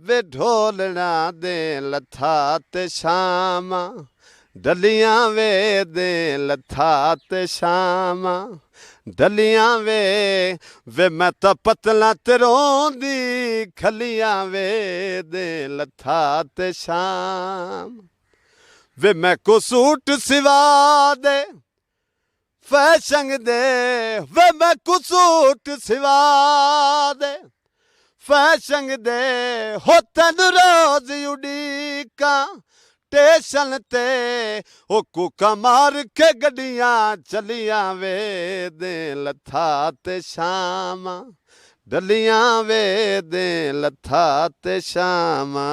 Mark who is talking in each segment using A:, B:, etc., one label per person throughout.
A: वे ढोलना दे लथा ते शामा डलियां वे दे लथा ते शामा डलियां वे मैं तो पतला ते रोंदी खलियां वे दे लथा ते शाम वे मैं को सूट सिवा दे फैशन दे वे मैं को सूट सिवा दे फैशन दे हो तेन रोज उड़ीका स्टेशन ते ओ कुका मार के गड्डियां चलियां वे दे लथा ते शामा डलियां वे दे लथा ते शामा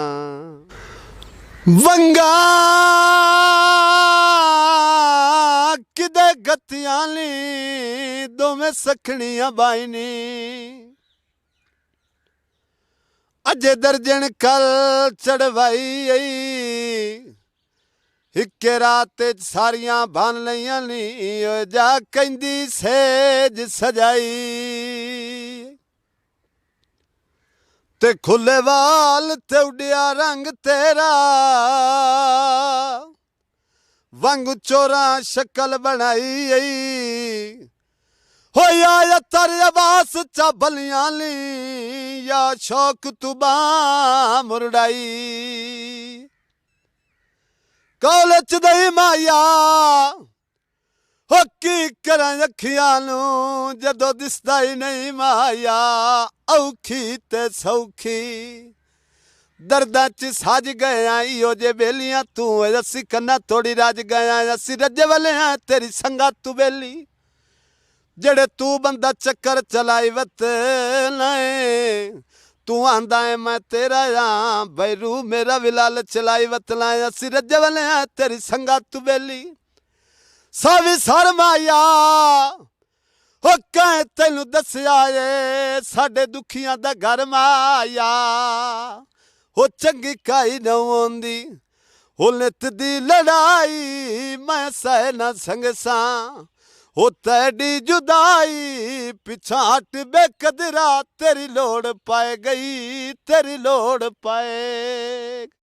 A: वंगा किदे गतियां ली दोवें सखनियां बाईनी अजे दर्जन कल चढ़वाई हिके रात सारियां बन लियां नी जा कहंदी सेज सजाई ते खुले वाल ते उड़िया रंग तेरा वांगू चोरा शक्ल बनाई हो या तर आवास चा बलियां ली या शौक तुबा मुरड़ाई कॉलेज दई माया हो की करा अखियां नू जदों दिसदा ही नहीं माया औखी ते सौखी दर्दां च सज गया इहो जे बेलियां तू असी कन्ना थोड़ी रज गया असी रजे वाले हैं तेरी संगा तू बेली जेड़े तू बंदा चक्कर चलाई वत लाए तू आंदा है मैं तेरा या बैरू मेरा विलाल चलाई वत लाए असी रजे वाले हैं तेरी संगा तू बेली सावी सर माया हो कह तेनू दसिया ए साडे दुखियां दा घर माया हो चंगी काई न आंदी हो नित दी लड़ाई मैं सह न संगसा हो तेरी जुदाई पिछा हट बेकदरा तेरी लोड़ पाए गई तेरी लोड़ पाए